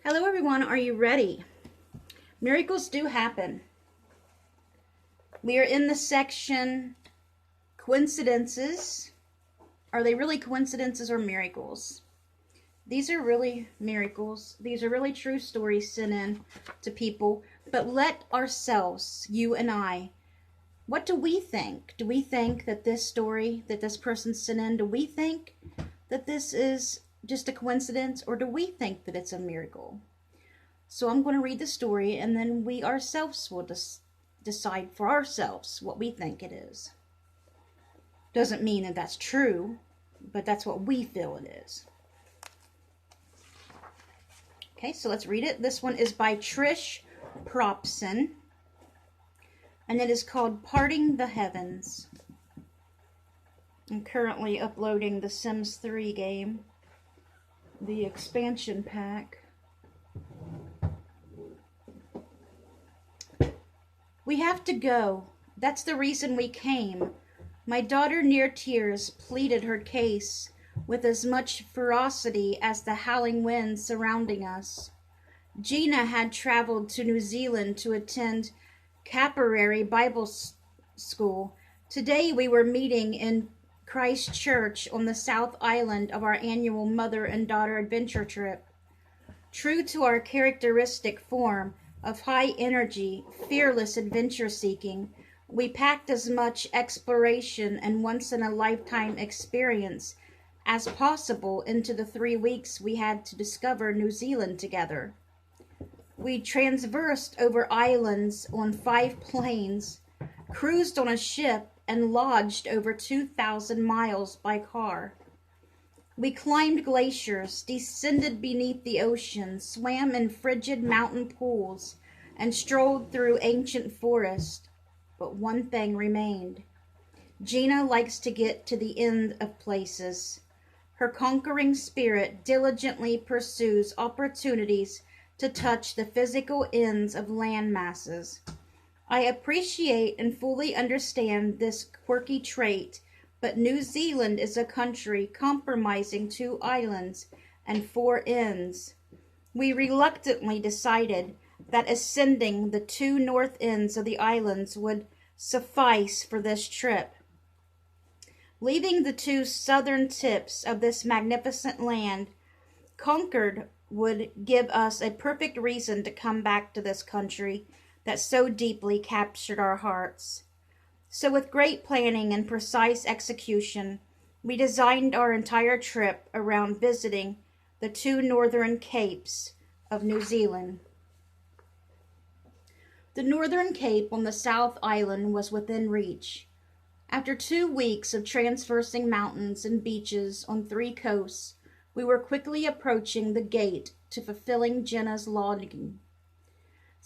Hello, everyone. Are you ready? Miracles do happen. We are in the section coincidences. Are they really coincidences or miracles? These are really miracles. These are really true stories sent in to people. But let ourselves, you and I, what do we think? Do we think that this story that this person sent in, do we think that this is just a coincidence, or do we think that it's a miracle? So I'm going to read the story, and then we ourselves will decide for ourselves what we think it is. Doesn't mean that that's true, but that's what we feel it is. Okay, so let's read it. This one is by Trish Propson, and it is called Parting the Heavens. I'm currently uploading the Sims 3 game, the expansion pack. We have to go. That's the reason we came. My daughter, near tears, pleaded her case with as much ferocity as the howling winds surrounding us. Gina had traveled to New Zealand to attend Capillary Bible School. Today we were meeting in Christchurch on the South Island of our annual mother and daughter adventure trip. True to our characteristic form of high energy, fearless adventure seeking, we packed as much exploration and once in a lifetime experience as possible into the 3 weeks we had to discover New Zealand together. We transversed over islands on 5 planes, cruised on a ship, and lodged over 2,000 miles by car. We climbed glaciers, descended beneath the ocean, swam in frigid mountain pools, and strolled through ancient forests. But one thing remained. Gina likes to get to the end of places. Her conquering spirit diligently pursues opportunities to touch the physical ends of land masses. I appreciate and fully understand this quirky trait, but New Zealand is a country comprising 2 islands and 4 ends. We reluctantly decided that ascending the 2 north ends of the islands would suffice for this trip. Leaving the 2 southern tips of this magnificent land conquered would give us a perfect reason to come back to this country that so deeply captured our hearts. So with great planning and precise execution, we designed our entire trip around visiting the 2 northern capes of New Zealand. The northern cape on the South Island was within reach. After 2 weeks of traversing mountains and beaches on 3 coasts, we were quickly approaching the gate to fulfilling Gina's longing.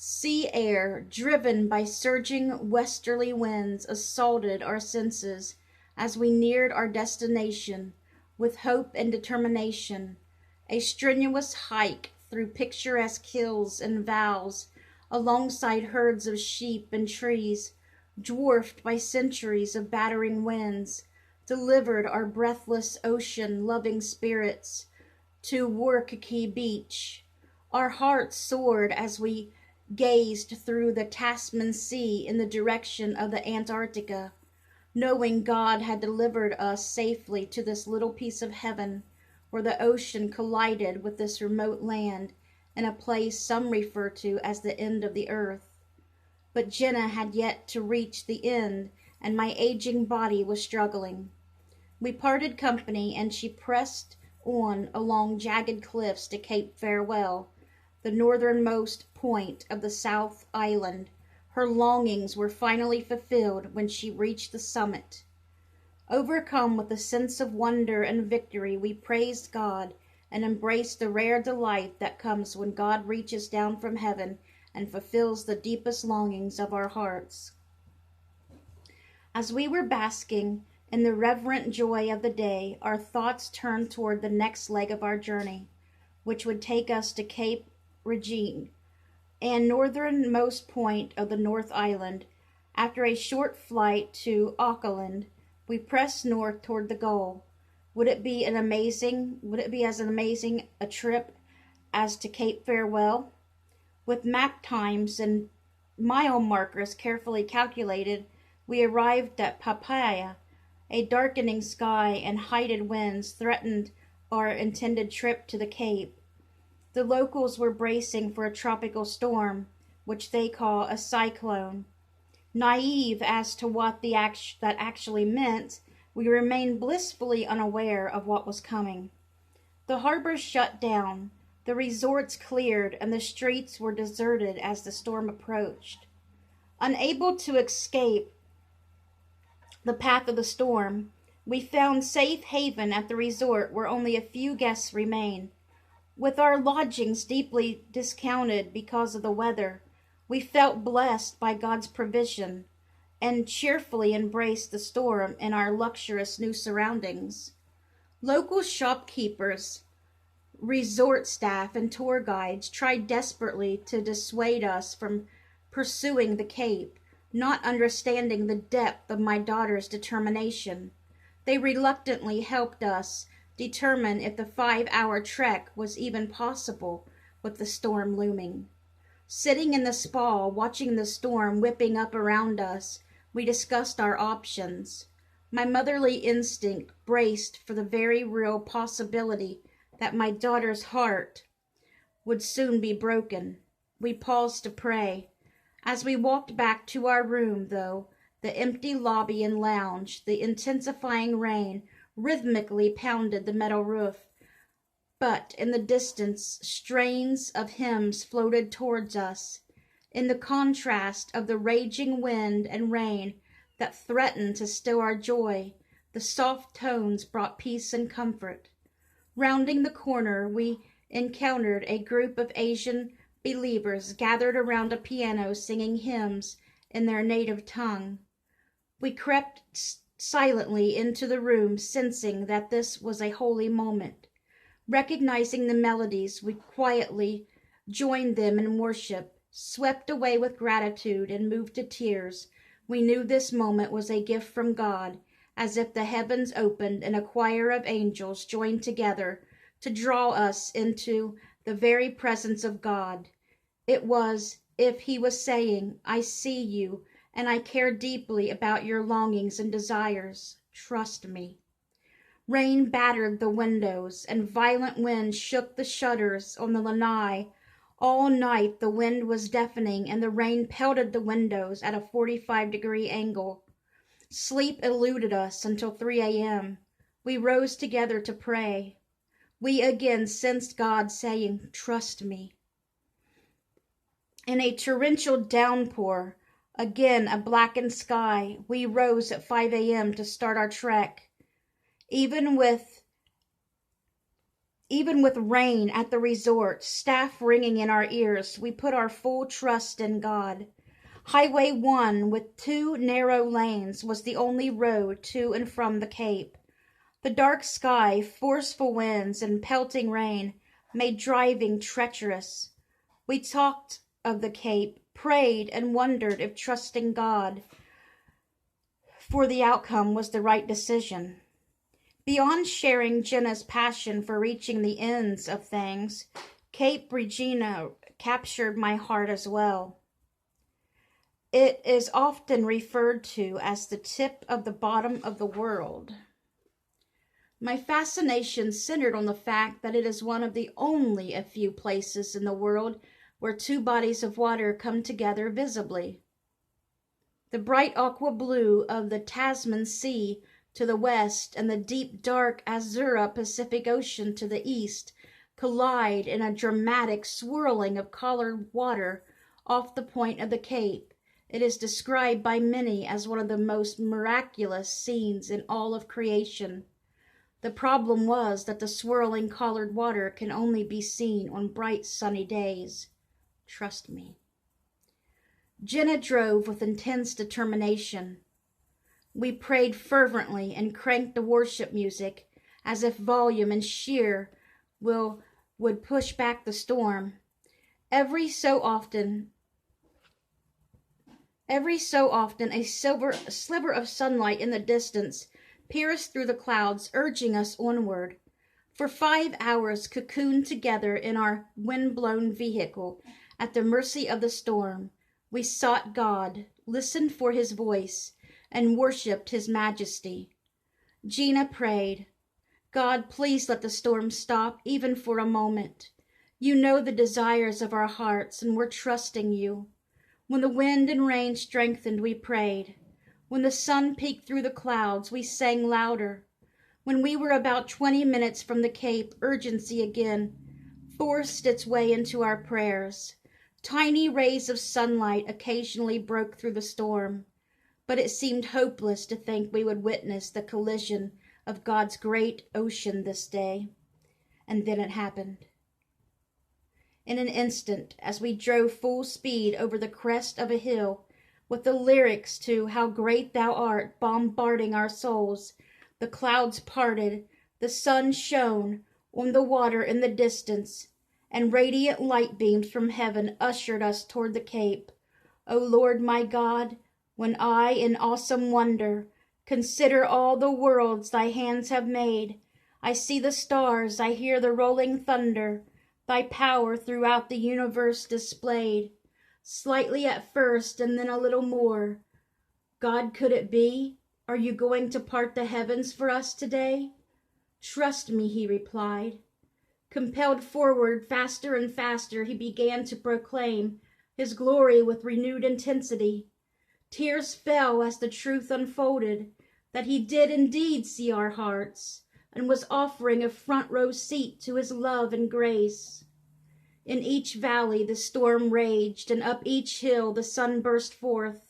Sea air, driven by surging westerly winds, assaulted our senses as we neared our destination with hope and determination. A strenuous hike through picturesque hills and vales, alongside herds of sheep and trees, dwarfed by centuries of battering winds, delivered our breathless ocean-loving spirits to Waikiki Beach. Our hearts soared as we gazed through the Tasman Sea in the direction of the Antarctica, knowing God had delivered us safely to this little piece of heaven where the ocean collided with this remote land in a place some refer to as the end of the earth. But Gina had yet to reach the end, and my aging body was struggling. We parted company, and she pressed on along jagged cliffs to Cape Farewell, the northernmost point of the South Island. Her longings were finally fulfilled when she reached the summit. Overcome with a sense of wonder and victory, we praised God and embraced the rare delight that comes when God reaches down from heaven and fulfills the deepest longings of our hearts. As we were basking in the reverent joy of the day, our thoughts turned toward the next leg of our journey, which would take us to Cape Regine, and northernmost point of the North Island. After a short flight to Auckland, we pressed north toward the goal. Would it be as amazing a trip as to Cape Farewell. With map times and mile markers carefully calculated, we arrived at Papaya. A darkening sky and heighted winds threatened our intended trip to the Cape. The locals were bracing for a tropical storm, which they call a cyclone. Naive as to what that actually meant, we remained blissfully unaware of what was coming. The harbor shut down, the resorts cleared, and the streets were deserted as the storm approached. Unable to escape the path of the storm, we found safe haven at the resort where only a few guests remain. With our lodgings deeply discounted because of the weather, we felt blessed by God's provision and cheerfully embraced the storm in our luxurious new surroundings. Local shopkeepers, resort staff, and tour guides tried desperately to dissuade us from pursuing the Cape, not understanding the depth of my daughter's determination. They reluctantly helped us determine if the 5-hour trek was even possible with the storm looming. Sitting in the spa, watching the storm whipping up around us, we discussed our options. My motherly instinct braced for the very real possibility that my daughter's heart would soon be broken. We paused to pray. As we walked back to our room, though, the empty lobby and lounge, the intensifying rain rhythmically pounded the metal roof, but in the distance strains of hymns floated towards us. In the contrast of the raging wind and rain that threatened to still our joy, the soft tones brought peace and comfort. Rounding the corner, we encountered a group of Asian believers gathered around a piano singing hymns in their native tongue. We crept silently into the room, sensing that this was a holy moment. Recognizing the melodies, we quietly joined them in worship. Swept away with gratitude and moved to tears, we knew this moment was a gift from God, as if the heavens opened and a choir of angels joined together to draw us into the very presence of God. It was as if He was saying, "I see you, and I care deeply about your longings and desires. Trust me." Rain battered the windows, and violent winds shook the shutters on the lanai. All night the wind was deafening, and the rain pelted the windows at a 45-degree angle. Sleep eluded us until 3 a.m. We rose together to pray. We again sensed God saying, "Trust me." In a torrential downpour, again a blackened sky, we rose at 5 a.m. to start our trek. Even with rain at the resort, staff ringing in our ears, we put our full trust in God. Highway 1, with 2 narrow lanes, was the only road to and from the Cape. The dark sky, forceful winds, and pelting rain made driving treacherous. We talked of the Cape, prayed, and wondered if trusting God for the outcome was the right decision. Beyond sharing Jenna's passion for reaching the ends of things, Cape Regina captured my heart as well. It is often referred to as the tip of the bottom of the world. My fascination centered on the fact that it is one of the only a few places in the world where 2 bodies of water come together visibly. The bright aqua blue of the Tasman Sea to the west and the deep dark azure Pacific Ocean to the east collide in a dramatic swirling of colored water off the point of the Cape. It is described by many as one of the most miraculous scenes in all of creation. The problem was that the swirling colored water can only be seen on bright sunny days. Trust me. Jenna drove with intense determination. We prayed fervently and cranked the worship music as if volume and sheer will would push back the storm. Every so often a sliver of sunlight in the distance pierced through the clouds, urging us onward. For 5 hours, cocooned together in our wind-blown vehicle, at the mercy of the storm, we sought God, listened for his voice, and worshipped his majesty. Gina prayed, God, please let the storm stop, even for a moment. You know the desires of our hearts, and we're trusting you. When the wind and rain strengthened, we prayed. When the sun peeked through the clouds, we sang louder. When we were about 20 minutes from the Cape, urgency again forced its way into our prayers. Tiny rays of sunlight occasionally broke through the storm, but it seemed hopeless to think we would witness the collision of God's great ocean this day. And then it happened. In an instant, as we drove full speed over the crest of a hill, with the lyrics to How Great Thou Art bombarding our souls, the clouds parted, the sun shone on the water in the distance, and radiant light beams from heaven ushered us toward the Cape. O Lord my God, when I, in awesome wonder, consider all the worlds thy hands have made, I see the stars, I hear the rolling thunder, thy power throughout the universe displayed, slightly at first and then a little more. God, could it be? Are you going to part the heavens for us today? Trust me, he replied. Compelled forward faster and faster, he began to proclaim his glory with renewed intensity. Tears fell as the truth unfolded, that he did indeed see our hearts, and was offering a front row seat to his love and grace. In each valley the storm raged, and up each hill the sun burst forth.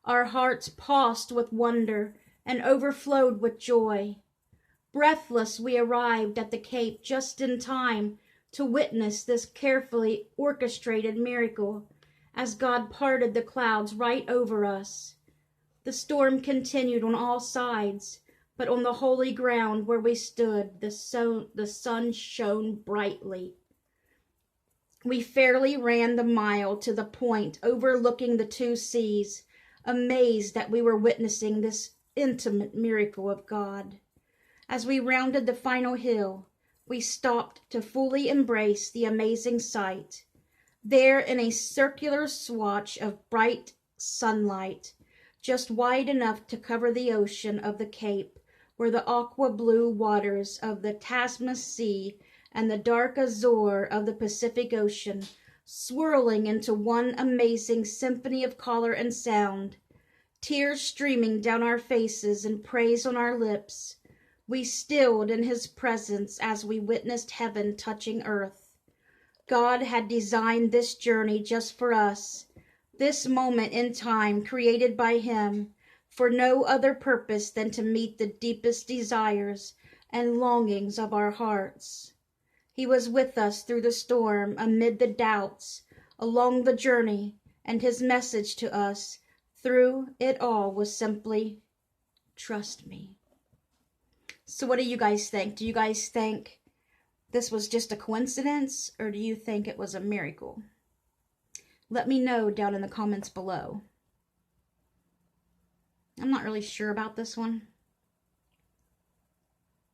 Our hearts paused with wonder and overflowed with joy. Breathless we arrived at the Cape just in time to witness this carefully orchestrated miracle as God parted the clouds right over us. The storm continued on all sides, but on the holy ground where we stood, the sun shone brightly. We fairly ran the mile to the point overlooking the two seas, amazed that we were witnessing this intimate miracle of God. As we rounded the final hill, we stopped to fully embrace the amazing sight. There, in a circular swatch of bright sunlight, just wide enough to cover the ocean of the Cape, were the aqua blue waters of the Tasman Sea and the dark azure of the Pacific Ocean, swirling into one amazing symphony of color and sound. Tears streaming down our faces and praise on our lips, we stilled in his presence as we witnessed heaven touching earth. God had designed this journey just for us, this moment in time created by him, for no other purpose than to meet the deepest desires and longings of our hearts. He was with us through the storm, amid the doubts, along the journey, and his message to us through it all was simply, trust me. So what do you guys think? Do you guys think this was just a coincidence, or do you think it was a miracle? Let me know down in the comments below. I'm not really sure about this one.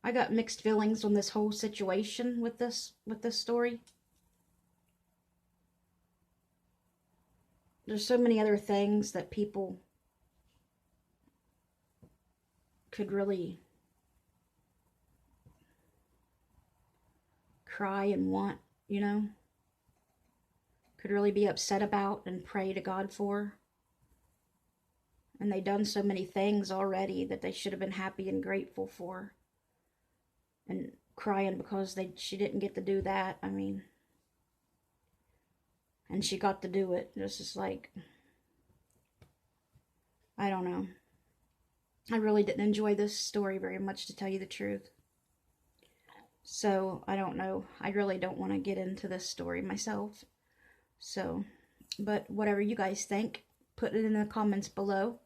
I got mixed feelings on this whole situation with this story. There's so many other things that people could really cry and want, you know, could really be upset about and pray to God for. And they done so many things already that they should have been happy and grateful for. And crying because she didn't get to do that. I mean, and she got to do it. It's just like, I don't know. I really didn't enjoy this story very much, to tell you the truth. So, I don't know. I really don't want to get into this story myself. So, but whatever you guys think, put it in the comments below.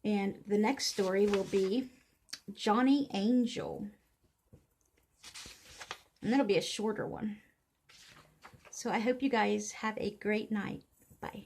And the next story will be Johnny Angel. And that'll be a shorter one. So I hope you guys have a great night. Bye.